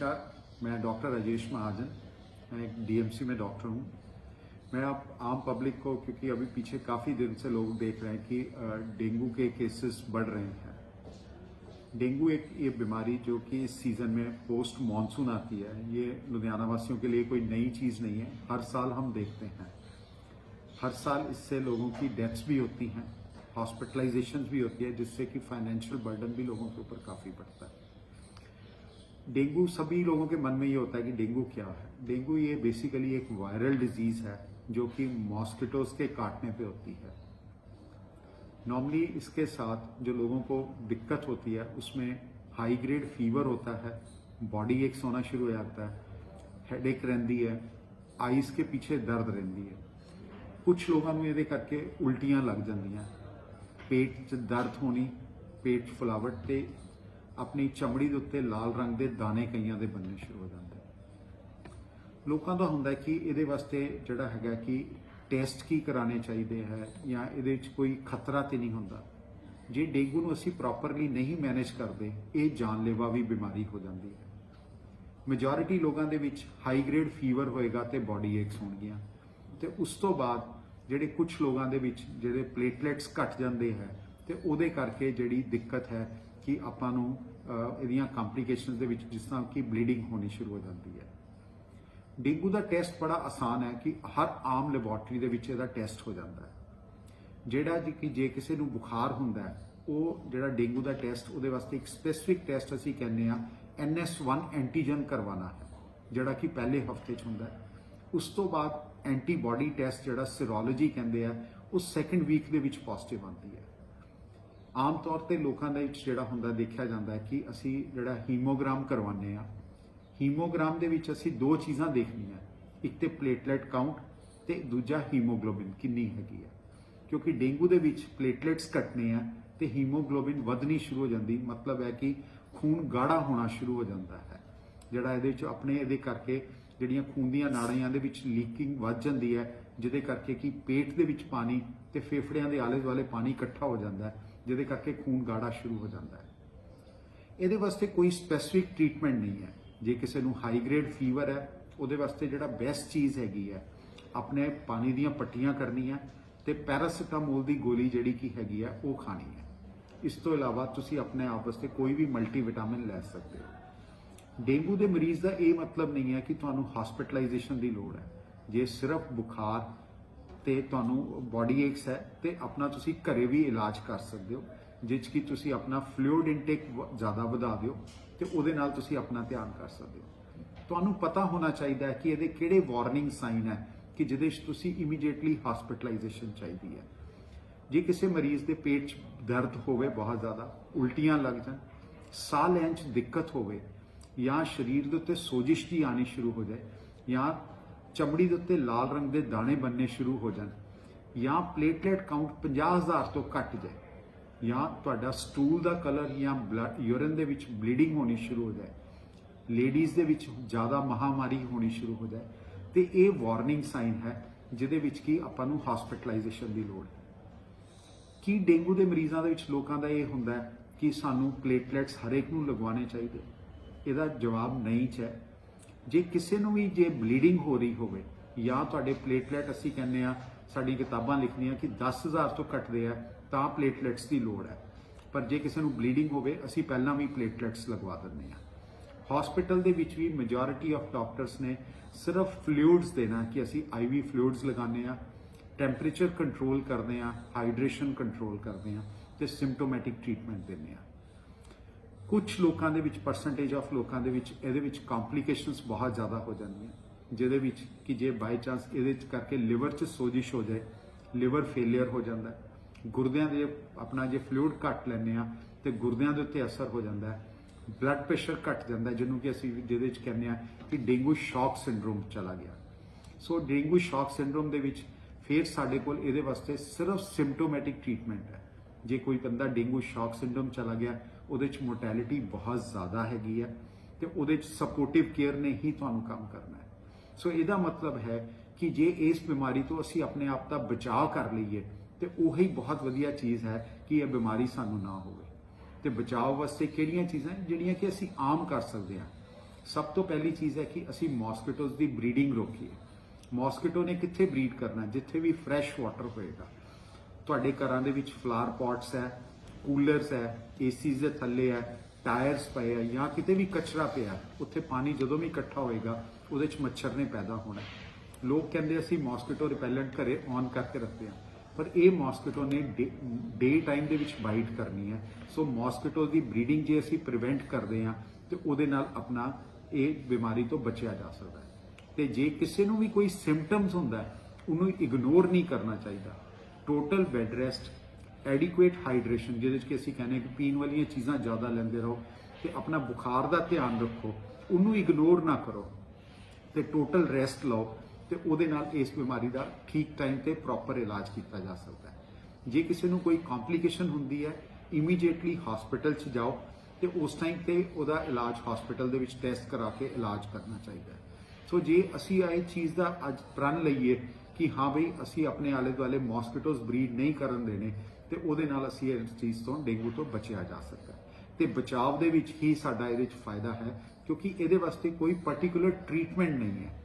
नमस्कार, मैं डॉक्टर राजेश महाजन। मैं एक डीएमसी में डॉक्टर हूँ। मैं अब आम पब्लिक को, क्योंकि अभी पीछे काफ़ी दिन से लोग देख रहे हैं कि डेंगू के केसेस बढ़ रहे हैं। डेंगू एक ये बीमारी जो कि इस सीज़न में पोस्ट मॉनसून आती है, ये लुधियाना वासियों के लिए कोई नई चीज़ नहीं है। हर साल हम देखते हैं, हर साल इससे लोगों की डेथ्स भी होती हैं, हॉस्पिटलाइजेशन भी होती है, जिससे कि फाइनेंशियल बर्डन भी लोगों के ऊपर काफ़ी बढ़ता है। डेंगू, सभी लोगों के मन में ये होता है कि डेंगू क्या है। डेंगू ये बेसिकली एक वायरल डिजीज है जो कि मॉस्किटोज के काटने पे होती है। नॉर्मली इसके साथ जो लोगों को दिक्कत होती है उसमें हाई ग्रेड फीवर होता है, बॉडी एक्स होना शुरू हो जाता है, हेडेक रहती है, आईज के पीछे दर्द रहती है। कुछ लोगों को ये करके उल्टियां लग जांदियां, पेट च दर्द होनी, पेट फुलावट ते अपनी चमड़ी ਦੇ ਉੱਤੇ ਲਾਲ ਰੰਗ ਦੇ ਦਾਣੇ ਕਈਆਂ ਦੇ ਬੰਨੇ ਸ਼ੁਰੂ ਹੋ ਜਾਂਦੇ। ਲੋਕਾਂ ਦਾ ਹੁੰਦਾ ਕਿ ਇਹਦੇ ਵਾਸਤੇ ਜਿਹੜਾ ਹੈਗਾ ਕਿ ਟੈਸਟ ਕੀ ਕਰਾਣੇ ਚਾਹੀਦੇ ਹੈ ਜਾਂ ਇਹਦੇ ਵਿੱਚ ਕੋਈ ਖਤਰਾ ਤੇ ਨਹੀਂ ਹੁੰਦਾ। ਜੇ ਡੇਂਗੂ ਨੂੰ ਅਸੀਂ ਪ੍ਰੋਪਰਲੀ ਨਹੀਂ ਮੈਨੇਜ ਕਰਦੇ, ਇਹ ਜਾਨਲੇਵਾ ਵੀ ਬਿਮਾਰੀ ਹੋ ਜਾਂਦੀ ਹੈ। ਮੈਜੋਰਿਟੀ ਲੋਕਾਂ ਦੇ ਵਿੱਚ ਹਾਈ ਗ੍ਰੇਡ ਫੀਵਰ ਹੋਏਗਾ ਤੇ ਬੋਡੀ ਏਕਸ ਹੋਣਗੀਆਂ, ਤੇ ਉਸ ਤੋਂ ਬਾਅਦ ਜਿਹੜੇ ਕੁਝ ਲੋਕਾਂ ਦੇ ਵਿੱਚ ਜਿਹੜੇ ਪਲੇਟਲੇਟਸ ਘਟ ਜਾਂਦੇ ਹੈ ਤੇ ਉਹਦੇ ਕਰਕੇ ਜਿਹੜੀ ਦਿੱਕਤ ਹੈ कि ਆਪਾਂ ਨੂੰ ਇਹਦੀਆਂ ਕੰਪਲਿਕੇਸ਼ਨਸ ਦੇ ਵਿੱਚ ਜਿਸ ਤਰ੍ਹਾਂ ਕਿ ਬਲੀਡਿੰਗ ਹੋਣੀ ਸ਼ੁਰੂ ਹੋ ਜਾਂਦੀ ਹੈ। ਡੇਂਗੂ ਦਾ ਟੈਸਟ ਬੜਾ ਆਸਾਨ ਹੈ ਕਿ ਹਰ ਆਮ ਲੈਬੋਰਟਰੀ ਦੇ ਵਿੱਚ ਇਹਦਾ ਟੈਸਟ ਹੋ ਜਾਂਦਾ ਹੈ। ਜਿਹੜਾ ਕਿ ਜੇ ਕਿਸੇ ਨੂੰ ਬੁਖਾਰ ਹੁੰਦਾ ਹੈ, ਉਹ ਜਿਹੜਾ ਡੇਂਗੂ ਦਾ ਟੈਸਟ, ਉਹਦੇ ਵਾਸਤੇ ਇੱਕ ਸਪੈਸੀਫਿਕ ਟੈਸਟ ਅਸੀਂ ਕਹਿੰਦੇ ਆ NS1 ਐਂਟੀਜਨ ਕਰਵਾਉਣਾ ਹੈ, ਜਿਹੜਾ ਕਿ ਪਹਿਲੇ ਹਫਤੇ 'ਚ ਹੁੰਦਾ ਹੈ। ਉਸ ਤੋਂ ਬਾਅਦ ਐਂਟੀਬਾਡੀ ਟੈਸਟ ਜਿਹੜਾ ਸੀਰੋਲੋਜੀ ਕਹਿੰਦੇ ਆ, ਉਹ ਸੈਕੰਡ ਵੀਕ ਦੇ ਵਿੱਚ ਪੋਜ਼ਿਟਿਵ ਆਉਂਦੀ ਹੈ। ਆਮ ਤੌਰ ਤੇ ਲੋਕਾਂ ਦੇ ਵਿੱਚ ਜਿਹੜਾ ਹੁੰਦਾ ਦੇਖਿਆ ਜਾਂਦਾ ਹੈ ਕਿ ਅਸੀਂ ਜਿਹੜਾ ਹੀਮੋਗ੍ਰਾਮ ਕਰਵਾਉਂਦੇ ਆ, ਹੀਮੋਗ੍ਰਾਮ ਦੇ ਵਿੱਚ ਅਸੀਂ ਦੋ ਚੀਜ਼ਾਂ ਦੇਖਣੀਆਂ, ਇੱਕ ਤੇ ਪਲੇਟਲੇਟ ਕਾਊਂਟ ਤੇ ਦੂਜਾ ਹੀਮੋਗਲੋਬਿਨ ਕਿੰਨੀ ਹੈਗੀ ਆ। ਕਿਉਂਕਿ ਡੇਂਗੂ ਦੇ ਵਿੱਚ ਪਲੇਟਲੇਟਸ ਘਟਨੇ ਆ ਤੇ ਹੀਮੋਗਲੋਬਿਨ ਵਧਣੀ ਸ਼ੁਰੂ ਹੋ ਜਾਂਦੀ, ਮਤਲਬ ਹੈ ਕਿ ਖੂਨ ਗਾੜਾ ਹੋਣਾ ਸ਼ੁਰੂ ਹੋ ਜਾਂਦਾ ਹੈ। ਜਿਹੜਾ ਇਹਦੇ ਵਿੱਚ ਆਪਣੇ ਇਹਦੇ ਕਰਕੇ ਜਿਹੜੀਆਂ ਖੂਨ ਦੀਆਂ ਨਾੜੀਆਂ ਦੇ ਵਿੱਚ ਲੀਕਿੰਗ ਵੱਧ ਜਾਂਦੀ ਹੈ, ਜਿਹਦੇ ਕਰਕੇ ਕਿ ਪੇਟ ਦੇ ਵਿੱਚ ਪਾਣੀ ਤੇ ਫੇਫੜਿਆਂ ਦੇ ਆਲੇ ਦੁਆਲੇ ਪਾਣੀ ਇਕੱਠਾ ਹੋ ਜਾਂਦਾ ਹੈ, ਜਿਹਦੇ ਕਰਕੇ ਖੂਨ ਗਾੜਾ ਸ਼ੁਰੂ ਹੋ ਜਾਂਦਾ ਹੈ। ਇਹਦੇ ਵਾਸਤੇ ਕੋਈ ਸਪੈਸੀਫਿਕ ਟ੍ਰੀਟਮੈਂਟ ਨਹੀਂ ਹੈ। ਜੇ ਕਿਸੇ ਨੂੰ ਹਾਈ ਗ੍ਰੇਡ ਫੀਵਰ ਹੈ, ਉਹਦੇ ਵਾਸਤੇ ਜਿਹੜਾ ਬੈਸਟ ਚੀਜ਼ ਹੈਗੀ ਹੈ, ਆਪਣੇ ਪਾਣੀ ਦੀਆਂ ਪੱਟੀਆਂ ਕਰਨੀਆਂ ਤੇ ਪੈਰਾਸੀਟਾਮੋਲ ਦੀ ਗੋਲੀ ਜਿਹੜੀ ਕੀ ਹੈਗੀ ਹੈ ਉਹ ਖਾਣੀ ਹੈ। ਇਸ ਤੋਂ ਇਲਾਵਾ ਤੁਸੀਂ ਆਪਣੇ ਆਪ ਵਾਸਤੇ ਕੋਈ ਵੀ ਮਲਟੀਵਿਟਾਮਿਨ ਲੈ ਸਕਦੇ ਹੋ। ਡੇਂਗੂ ਦੇ ਮਰੀਜ਼ ਦਾ ਇਹ ਮਤਲਬ ਨਹੀਂ ਹੈ ਕਿ ਤੁਹਾਨੂੰ ਹਸਪੀਟਲਾਈਜੇਸ਼ਨ ਦੀ ਲੋੜ ਹੈ। ਜੇ ਸਿਰਫ ਬੁਖਾਰ ਤੇ ਤੁਹਾਨੂੰ ਬੋਡੀ ਏਕਸ ਹੈ ਤੇ ਆਪਣਾ ਤੁਸੀਂ ਘਰੇ ਵੀ ਇਲਾਜ ਕਰ ਸਕਦੇ ਹੋ, ਜਿਸ ਕਿ ਤੁਸੀਂ ਆਪਣਾ ਫਲੂਇਡ ਇਨਟੇਕ ਜ਼ਿਆਦਾ ਵਧਾ ਦਿਓ ਤੇ ਉਹਦੇ ਨਾਲ ਤੁਸੀਂ ਆਪਣਾ ਧਿਆਨ ਕਰ ਸਕਦੇ ਹੋ। ਤੁਹਾਨੂੰ ਪਤਾ ਹੋਣਾ ਚਾਹੀਦਾ ਹੈ ਕਿ ਇਹਦੇ ਕਿਹੜੇ ਵਾਰਨਿੰਗ ਸਾਈਨ ਹੈ ਕਿ ਜਿਹਦੇ 'ਚ ਤੁਸੀਂ ਇਮੀਡੀਏਟਲੀ ਹਸਪੀਟਲਾਈਜੇਸ਼ਨ ਚਾਹੀਦੀ ਹੈ। ਜੇ ਕਿਸੇ ਮਰੀਜ਼ ਦੇ ਪੇਟ 'ਚ ਦਰਦ ਹੋਵੇ, ਬਹੁਤ ਜ਼ਿਆਦਾ ਉਲਟੀਆਂ ਲੱਗ ਜਾਣ, ਸਾਹ ਲੈਣ 'ਚ ਦਿੱਕਤ ਹੋਵੇ, ਜਾਂ ਸਰੀਰ ਦੇ ਉੱਤੇ ਸੋਜਿਸ਼ ਦੀ ਆਣੀ ਸ਼ੁਰੂ ਹੋ ਜਾਏ, ਜਾਂ ਚਮੜੀ ਦੇ ਉੱਤੇ ਲਾਲ ਰੰਗ ਦੇ ਦਾਣੇ ਬਣਨੇ ਸ਼ੁਰੂ ਹੋ ਜਾਣ, ਜਾਂ ਪਲੇਟਲੇਟ ਕਾਊਂਟ 50,000 ਤੋਂ ਘਟ ਜਾਏ, ਜਾਂ ਤੁਹਾਡਾ ਸਟੂਲ ਦਾ ਕਲਰ ਜਾਂ ਬਲੱਡ ਯੂਰਿਨ ਦੇ ਵਿੱਚ ਬਲੀਡਿੰਗ ਹੋਣੀ ਸ਼ੁਰੂ ਹੋ ਜਾਏ, ਲੇਡੀਜ਼ ਦੇ ਵਿੱਚ ਜ਼ਿਆਦਾ ਮਹਾਮਾਰੀ ਹੋਣੀ ਸ਼ੁਰੂ ਹੋ ਜਾਏ, ਤੇ ਇਹ ਵਾਰਨਿੰਗ ਸਾਈਨ ਹੈ ਜਿਹਦੇ ਵਿੱਚ ਕਿ ਆਪਾਂ ਨੂੰ ਹਸਪੀਟਲਾਈਜੇਸ਼ਨ ਦੀ ਲੋੜ ਹੈ। ਕੀ ਡੇਂਗੂ ਦੇ ਮਰੀਜ਼ਾਂ ਦੇ ਵਿੱਚ ਲੋਕਾਂ ਦਾ ਇਹ ਹੁੰਦਾ ਹੈ ਕਿ ਸਾਨੂੰ ਪਲੇਟਲੇਟਸ ਹਰੇਕ ਨੂੰ ਲਗਵਾਉਣੇ ਚਾਹੀਦੇ? ਇਹਦਾ ਜਵਾਬ ਨਹੀਂ ਹੈ। ਜੇ ਕਿਸੇ ਨੂੰ ਵੀ ਜੇ ਬਲੀਡਿੰਗ ਹੋ ਰਹੀ ਹੋਵੇ ਜਾਂ ਤੁਹਾਡੇ ਪਲੇਟਲੇਟ, ਅਸੀਂ ਕਹਿੰਦੇ ਆ, ਸਾਡੀ ਕਿਤਾਬਾਂ ਲਿਖਦੀਆਂ ਕਿ 10,000 ਤੋਂ ਘਟਦੇ ਆ ਤਾਂ ਪਲੇਟਲੇਟਸ ਦੀ ਲੋੜ ਹੈ। ਪਰ ਜੇ ਕਿਸੇ ਨੂੰ ਬਲੀਡਿੰਗ ਹੋਵੇ, ਅਸੀਂ ਪਹਿਲਾਂ ਵੀ ਪਲੇਟਲੇਟਸ ਲਗਵਾ ਦਿੰਦੇ ਆ। ਹਸਪੀਟਲ ਦੇ ਵਿੱਚ ਵੀ ਮੈਜੋਰਿਟੀ ਆਫ ਡਾਕਟਰਸ ਨੇ ਸਿਰਫ ਫਲੂਇਡਸ ਦੇਣਾ ਕਿ ਅਸੀਂ IV ਫਲੂਇਡਸ ਲਗਾਉਂਦੇ ਆ, ਟੈਂਪਰੇਚਰ ਕੰਟਰੋਲ ਕਰਦੇ ਆ, ਹਾਈਡਰੇਸ਼ਨ ਕੰਟਰੋਲ ਕਰਦੇ ਆ ਤੇ ਸਿੰਪਟੋਮੈਟਿਕ ਟ੍ਰੀਟਮੈਂਟ ਦਿੰਦੇ ਆ। ਕੁਝ ਲੋਕਾਂ ਦੇ ਵਿੱਚ, ਪਰਸੈਂਟੇਜ ਆਫ ਲੋਕਾਂ ਦੇ ਵਿੱਚ ਇਹਦੇ ਵਿੱਚ ਕੰਪਲਿਕੇਸ਼ਨਸ ਬਹੁਤ ਜ਼ਿਆਦਾ ਹੋ ਜਾਂਦੀਆਂ, ਜਿਹਦੇ ਵਿੱਚ ਕਿ ਜੇ ਬਾਈ ਚਾਂਸ ਇਹਦੇ ਕਰਕੇ ਲਿਵਰ 'ਚ ਸੋਜਿਸ਼ ਹੋ ਜਾਏ, ਲਿਵਰ ਫੇਲਿਅਰ ਹੋ ਜਾਂਦਾ, ਗੁਰਦਿਆਂ ਦੇ ਆਪਣਾ ਜੇ ਫਲੂਇਡ ਘੱਟ ਲੈਂਦੇ ਆ ਤੇ ਗੁਰਦਿਆਂ ਦੇ ਉੱਤੇ ਅਸਰ ਹੋ ਜਾਂਦਾ, ਬਲੱਡ ਪ੍ਰੈਸ਼ਰ ਘਟ ਜਾਂਦਾ, ਜਿਹਨੂੰ ਕਿ ਅਸੀਂ ਜਿਹਦੇ ਵਿੱਚ ਕਹਿੰਦੇ ਆ ਕਿ ਡੇਂਗੂ ਸ਼ੌਕ ਸਿੰਡਰੋਮ ਚਲਾ ਗਿਆ। ਸੋ ਡੇਂਗੂ ਸ਼ੌਕ ਸਿੰਡਰੋਮ ਦੇ ਵਿੱਚ ਫਿਰ ਸਾਡੇ ਕੋਲ ਇਹਦੇ ਵਾਸਤੇ ਸਿਰਫ ਸਿੰਪਟੋਮੈਟਿਕ ਟ੍ਰੀਟਮੈਂਟ ਹੈ। ਜੇ ਕੋਈ ਬੰਦਾ ਡੇਂਗੂ ਸ਼ੌਕ ਸਿੰਡਰੋਮ ਚਲਾ ਗਿਆ, ਉਹਦੇ 'ਚ ਮੋਰਟੈਲਿਟੀ ਬਹੁਤ ਜ਼ਿਆਦਾ ਹੈਗੀ ਹੈ ਤੇ ਉਹਦੇ 'ਚ ਸਪੋਰਟਿਵ ਕੇਅਰ ਨੇ ਹੀ ਤੁਹਾਨੂੰ ਕੰਮ ਕਰਨਾ ਹੈ। ਸੋ ਇਹਦਾ ਮਤਲਬ ਹੈ ਕਿ ਜੇ ਇਸ ਬਿਮਾਰੀ ਤੋਂ ਅਸੀਂ ਆਪਣੇ ਆਪ ਦਾ ਬਚਾਅ ਕਰ ਲਈਏ ਤੇ ਉਹੀ ਬਹੁਤ ਵਧੀਆ ਚੀਜ਼ ਹੈ ਕਿ ਇਹ ਬਿਮਾਰੀ ਸਾਨੂੰ ਨਾ ਹੋਵੇ। ਤੇ ਬਚਾਅ ਵਾਸਤੇ ਕਿਹੜੀਆਂ ਚੀਜ਼ਾਂ ਜਿਹੜੀਆਂ ਕਿ ਅਸੀਂ ਆਮ ਕਰ ਸਕਦੇ ਹਾਂ। ਸਭ ਤੋਂ ਪਹਿਲੀ ਚੀਜ਼ ਹੈ ਕਿ ਅਸੀਂ ਮੋਸਕੀਟੋਜ਼ ਦੀ ਬਰੀਡਿੰਗ ਰੋਕੀਏ। ਮੋਸਕੀਟੋ ਨੇ ਕਿੱਥੇ ਬਰੀਡ ਕਰਨਾ? ਜਿੱਥੇ ਵੀ ਫਰੈਸ਼ ਵਾਟਰ ਹੋਏਗਾ। ਤੁਹਾਡੇ ਘਰਾਂ ਦੇ ਵਿੱਚ ਫਲਾਵਰ ਪॉट्स ਹੈ, ਕੂਲਰਸ ਹੈ, ਏਸੀਜ਼ ਦੇ ਥੱਲੇ ਹੈ, ਟਾਇਰਸ ਪਏ ਆ, ਜਾਂ ਕਿਤੇ ਵੀ ਕਚਰਾ ਪਿਆ, ਉੱਥੇ ਪਾਣੀ ਜਦੋਂ ਵੀ ਇਕੱਠਾ ਹੋਏਗਾ ਉਹਦੇ 'ਚ ਮੱਛਰ ਨੇ ਪੈਦਾ ਹੋਣਾ। ਲੋਕ ਕਹਿੰਦੇ ਅਸੀਂ ਮੋਸਕੀਟੋ ਰਿਪੈਲੈਂਟ ਘਰੇ ਔਨ ਕਰਕੇ ਰੱਖਦੇ ਹਾਂ, ਪਰ ਇਹ ਮੋਸਕੀਟੋ ਨੇ ਡੇ ਟਾਈਮ ਦੇ ਵਿੱਚ ਬਾਈਟ ਕਰਨੀ ਹੈ। ਸੋ ਮੋਸਕੀਟੋ ਦੀ ਬਰੀਡਿੰਗ ਜੇ ਅਸੀਂ ਪ੍ਰੀਵੈਂਟ ਕਰਦੇ ਹਾਂ ਤੇ ਉਹਦੇ ਨਾਲ ਆਪਣਾ ਇਹ ਬਿਮਾਰੀ ਤੋਂ ਬਚਿਆ ਜਾ ਸਕਦਾ ਹੈ। ਤੇ ਜੇ ਕਿਸੇ ਨੂੰ ਵੀ ਕੋਈ ਸਿੰਪਟਮਸ ਹੁੰਦਾ ਹੈ, ਉਹਨੂੰ ਇਗਨੋਰ ਨਹੀਂ ਕਰਨਾ ਚਾਹੀਦਾ। Total bed rest, adequate hydration, ਜਿਹਦੇ 'ਚ ਕਿ ਅਸੀਂ ਕਹਿੰਦੇ ਕਿ ਪੀਣ ਵਾਲੀਆਂ ਚੀਜ਼ਾਂ ਜ਼ਿਆਦਾ ਲੈਂਦੇ ਰਹੋ ਤੇ ਆਪਣਾ ਬੁਖਾਰ ਦਾ ਧਿਆਨ ਰੱਖੋ, ਉਹਨੂੰ ਇਗਨੋਰ ਨਾ ਕਰੋ ਤੇ ਟੋਟਲ ਰੈਸਟ ਲਓ, ਤੇ ਉਹਦੇ ਨਾਲ ਇਸ ਬਿਮਾਰੀ ਦਾ ਠੀਕ ਟਾਈਮ ਤੇ ਪ੍ਰੋਪਰ ਇਲਾਜ ਕੀਤਾ ਜਾ ਸਕਦਾ ਹੈ। ਜੇ ਕਿਸੇ ਨੂੰ ਕੋਈ ਕੰਪਲਿਕੇਸ਼ਨ ਹੁੰਦੀ ਹੈ, ਇਮੀਡੀਏਟਲੀ ਹਸਪੀਟਲ 'ਚ ਜਾਓ ਤੇ ਉਸ ਟਾਈਮ ਤੇ ਉਹਦਾ ਇਲਾਜ ਹਸਪੀਟਲ ਦੇ ਵਿੱਚ ਟੈਸਟ ਕਰਾ ਕੇ ਇਲਾਜ ਕਰਨਾ ਚਾਹੀਦਾ ਹੈ। ਸੋ ਜੇ ਅਸੀਂ ਇਹ ਚੀਜ਼ ਦਾ ਅੱਜ ਪ੍ਰਣ ਲਈਏ ਕਿ ਹਾਂ ਬਈ ਅਸੀਂ ਆਪਣੇ ਆਲੇ ਦੁਆਲੇ ਮੋਸਕੀਟੋਜ਼ ਬਰੀਡ ਨਹੀਂ ਕਰਨ ਦੇਣੇ, ਤੇ ਉਹਦੇ ਨਾਲ ਅਸੀਂ ਇਸ ਚੀਜ਼ ਤੋਂ, ਡੇਂਗੂ ਤੋਂ ਬਚਿਆ ਜਾ ਸਕਦਾ ਹੈ। ਤੇ ਬਚਾਅ ਦੇ ਵਿੱਚ ਹੀ ਸਾਡਾ ਇਹਦੇ 'ਚ ਫਾਇਦਾ ਹੈ, ਕਿਉਂਕਿ ਇਹਦੇ ਵਾਸਤੇ ਕੋਈ ਪਾਰਟਿਕੂਲਰ ਟ੍ਰੀਟਮੈਂਟ ਨਹੀਂ ਹੈ।